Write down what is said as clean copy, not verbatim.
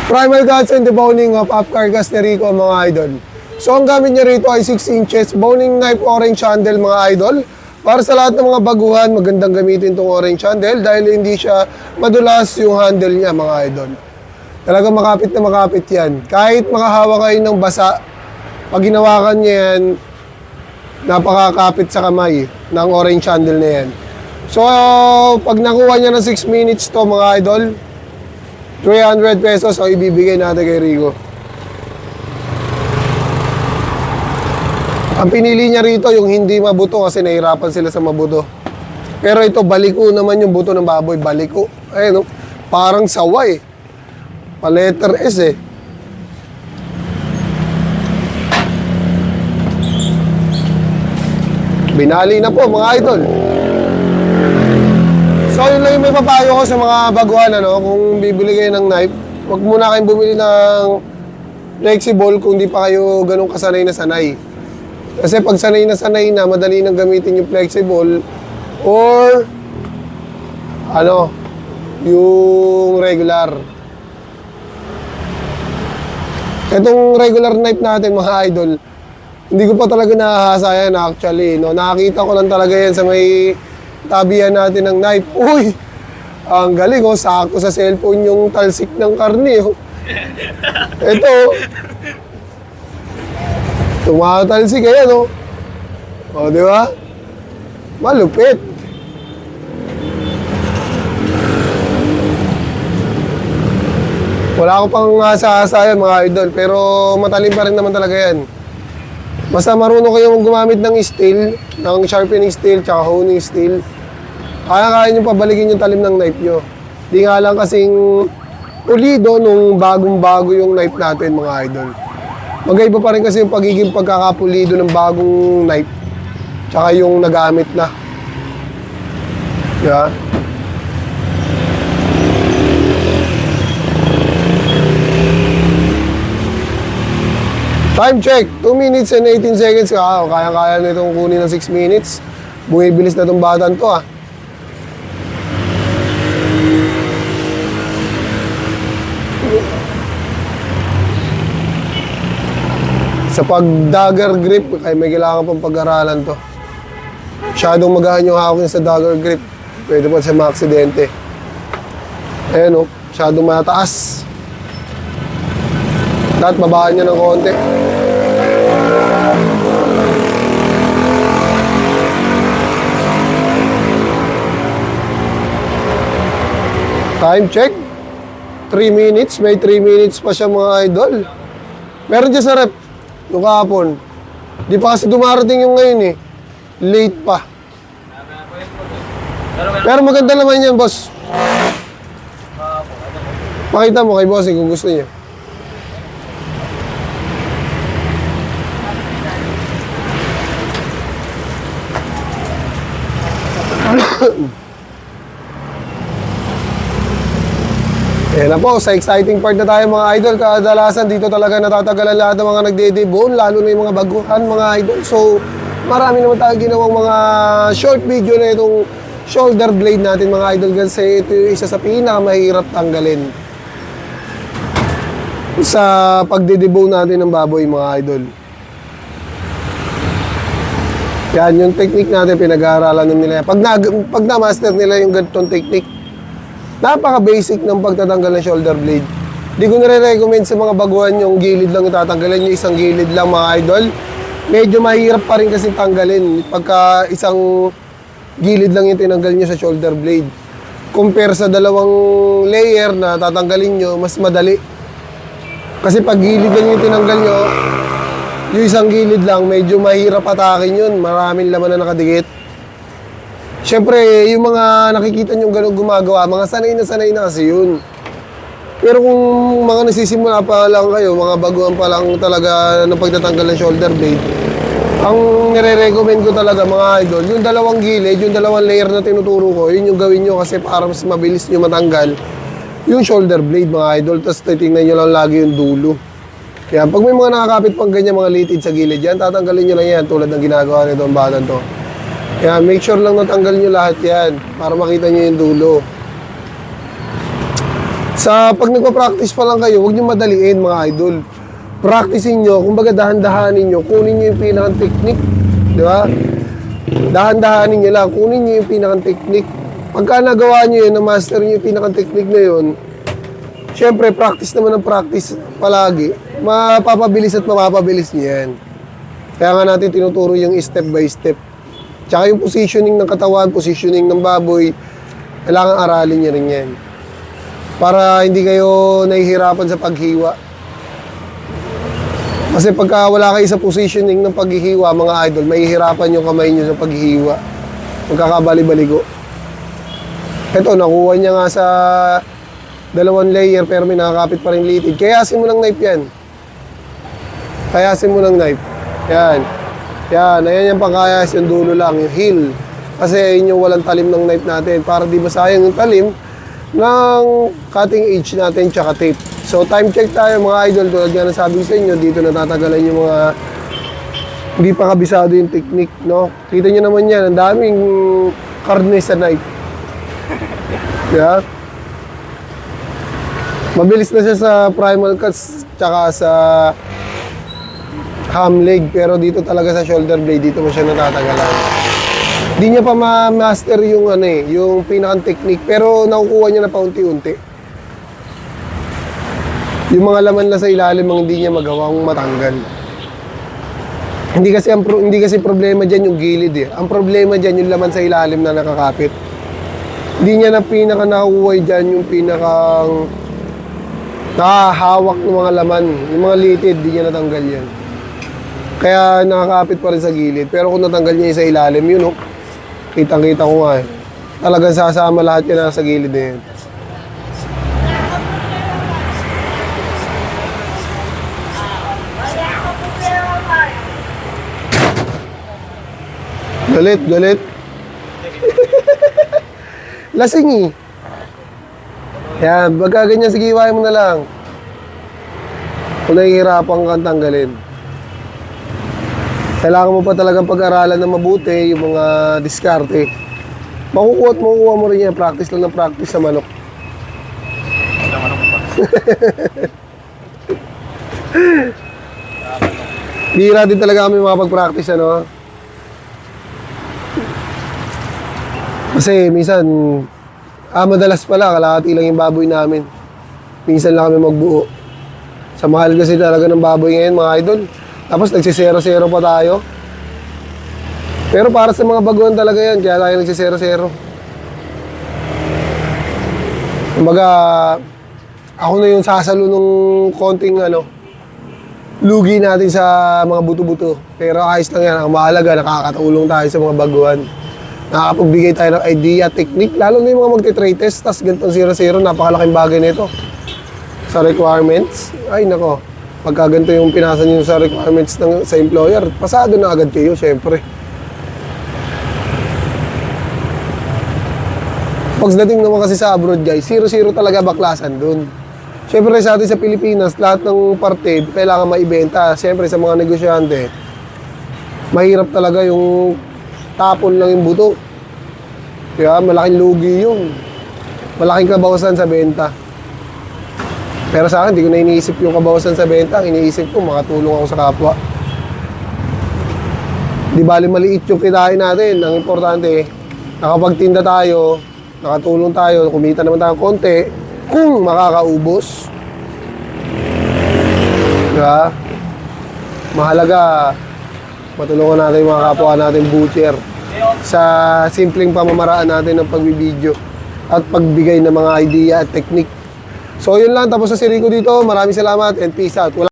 Primal cuts and deboning of Upcargas ni Rico mga idol. So ang gamit niya rito ay 6 inches boning knife orange handle mga idol. Para sa lahat ng mga baguhan, magandang gamitin itong orange handle dahil hindi siya madulas yung handle niya mga idol. Talagang makapit na makapit yan. Kahit makahawa kayo ng basa, pag ginawakan niya yan, napakakapit sa kamay ng orange handle na yan. So pag nakuha niya ng 6 minutes to mga idol, 300 pesos ang ibibigay natin kay Rico. Ang pinili niya rito yung hindi mabuto kasi nahirapan sila sa mabuto. Pero ito baliko naman yung buto ng baboy, baliko. Ayun, no? Parang sawa eh. Pa letter S eh. Binali na po mga idol. So yun lang yung may papayo ko sa mga baguhan, ano, kung bibili kayo ng knife, huwag muna kayong bumili ng flexible kung di pa kayo ganun kasanay na sanay. Kasi pag sanay na, madali nang gamitin yung flexible or ano, yung regular. Itong regular knife natin mga idol, hindi ko pa talaga nahahasa yan actually, no? Nakakita ko lang talaga yan sa may tabihan natin ng knife. Uy! Ang galing, oh. Sakto sa cellphone yung talsik ng karne, oh. Ito, tumatalsik, ayan, oh. O, di ba? Malupit. Wala ko pang asa-asa yan, mga idol. Pero matalim pa rin naman talaga yan. Basta marunong kayong gumamit ng steel, ng sharpening steel, tsaka honing steel. Kaya nyo pabalikin yung talim ng knife nyo. Di nga lang kasing pulido nung bagong-bago yung knife natin, mga idol. Magkaiba pa rin kasi yung pagiging pagkakapulido ng bagong knife tsaka yung nagamit na. Diba? Time check, 2 minutes and 18 seconds. Kaya-kaya na itong kunin ng 6 minutes. Bumibilis na itong batan to, ah. Sa pag-dagger grip, ay may kailangan pang pag-aralan to. Masyadong magahan yung hawak niya sa dagger grip. Pwede pa siya maaksidente. Ayan, oh, masyadong mataas. Dapat babaan niya ng konti. Time check. 3 minutes. May 3 minutes pa siya mga idol. Meron dyan sa rep. Yung kahapon. Di pa kasi dumarating yung ngayon eh. Late pa. Pero maganda naman yan, boss. Pakita mo kay boss kung gusto niya. Ayan na po, sa exciting part na tayo mga idol. Kadalasan dito talaga natatagalan lahat ng mga nagde-debone, lalo na yung mga baguhan mga idol. So, marami naman tayo ginawang mga short video na itong shoulder blade natin mga idol. Kasi ito yung isa sa pinakamahirap tanggalin sa pagde-debone natin ng baboy mga idol. Yan, yung technique natin pinag-aaralan nila. Pag na-master nila yung ganitong technique, napaka-basic ng pagtatanggal ng shoulder blade. Di ko nare-recommend sa mga baguhan yung gilid lang itatanggalin, yung isang gilid lang mga idol. Medyo mahirap pa rin kasi tanggalin pagka isang gilid lang yung tinanggal nyo sa shoulder blade. Compare sa dalawang layer na tatanggalin nyo, mas madali. Kasi pag gilid lang yung tinanggal nyo, yung isang gilid lang, medyo mahirap atakin yun. Maraming laman na nakadikit. Siyempre, yung mga nakikita nyo gano'ng gumagawa, mga sanay na kasi yun. Pero kung mga nasisimula pa lang kayo, mga baguhan pa lang talaga ng pagtatanggal ng shoulder blade, ang nire-recommend ko talaga mga idol, yung dalawang gilid, yung dalawang layer na tinuturo ko, yun yung gawin nyo kasi para mas mabilis nyo matanggal yung shoulder blade mga idol. Tapos titingnan nyo lang lagi yung dulo. Kaya pag may mga nakakapit pang ganyan mga litid sa gilid yan, tatanggalin nyo lang yan tulad ng ginagawa nito ang batan to. Kaya make sure lang natanggal nyo lahat yan para makita nyo yung dulo. Pag nagpa-practice pa lang kayo, huwag niyo madaliin mga idol. Practicein nyo, kumbaga dahan-dahanin nyo, kunin nyo yung pinakang technique. Di ba? Dahan-dahanin nyo lang, kunin nyo yung pinakang technique. Pagka nagawa nyo yun, na-master nyo yung pinakang technique na yun, syempre, practice naman ng practice palagi, mapapabilis at mapapabilis nyo yan. Kaya nga natin tinuturo yung step by step. Tsaka yung positioning ng katawan, positioning ng baboy, kailangan aralin nyo rin yan. Para hindi kayo nahihirapan sa paghiwa. Kasi pagka wala kayo sa positioning ng paghihiwa, mga idol, mahihirapan yung kamay nyo sa paghihiwa. Magkakabali-baligo. Ito, nakuha niya nga sa 2 layer pero may nakakapit pa rin litid. Kayasin mo ng knife yan. Kayasin mo ng knife. Yan. Yan. Ayan yung pangkayas, yung dulo lang, yung heel. Kasi yun yung walang talim ng knife natin. Para di masayang yung talim ng cutting edge natin tsaka tape. So time check tayo mga idol. Tulad nga nasabi sa inyo, dito natatagalan yung mga hindi pa kabisado yung technique, no? Kita nyo naman yan, ang daming karne sa knife. Yeah? Mabilis na siya sa primal cuts tsaka sa ham leg, pero dito talaga sa shoulder blade, dito mo siya natatagalan. Hindi niya pa ma-master yung yung pinakang technique, pero nakukuha niya na paunti-unti. Yung mga laman na sa ilalim ang hindi niya magawang matanggal. Hindi kasi problema diyan yung gilid eh. Ang problema diyan yung laman sa ilalim na nakakapit. Hindi niya na pinaka nakukuha diyan yung pinakang nakahawak ng mga laman, yung mga litid, hindi niya natanggal yan. Kaya nakakapit pa rin sa gilid. Pero kung natanggal niya yung sa ilalim, yun kitang-kita ko nga eh. Talagang sasama lahat yan sa gilid na yan. Galit. Lasing eh. Yan, pagka ganyan, sige, iwain mo na lang. Kung nahihirapan kang tanggalin. Kailangan mo pa talagang pag-aralan na mabuti yung mga diskarte. Makukuha mo rin yan. Practice lang ng practice sa manok. Sa manok pa. Bihira din talaga kami makapag-practice, ano? Kasi minsan, madalas pala, kalahati lang yung baboy namin. Minsan lang kami magbuo. Sa mahal kasi talaga ng baboy ngayon, mga idol. Tapos nagsisero-sero pa tayo. Pero para sa mga baguhan talaga yan, kaya tayo nagsisero-sero. Kumbaga, ako na yung sasalo nung konting lugi natin sa mga buto-buto. Pero ayos lang yan, ang mahalaga, nakakatulong tayo sa mga baguhan. Nakakapagbigay tayo ng idea, technique, lalo na yung mga magte-trade test, tas ganitong 0-0, napakalaking bagay nito. Sa requirements, ay nako, pagka ganito yung pinasa nyo sa requirements sa employer, pasado na agad kayo, syempre. Pagdating naman kasi sa abroad guys, 0-0 talaga baklasan dun. Syempre sa atin sa Pilipinas, lahat ng parte kailangan maibenta. Syempre sa mga negosyante, mahirap talaga yung tapon lang yung buto. Kaya malaking lugi yun. Malaking kabawasan sa benta. Pero sa akin, di ko na iniisip yung kabawasan sa benta. Ang iniisip ko, makatulong ako sa kapwa. Di bali maliit yung kitain natin. Ang importante, nakapagtinda tayo, nakatulong tayo, kumita naman tayo konti, kung makakaubos. Diba? Mahalaga, matulungan natin yung mga kapwa natin butcher sa simpleng pamamaraan natin ng pagbibideo at pagbigay ng mga idea at technique. So yun lang, tapos sa siri ko dito. Maraming salamat and peace out.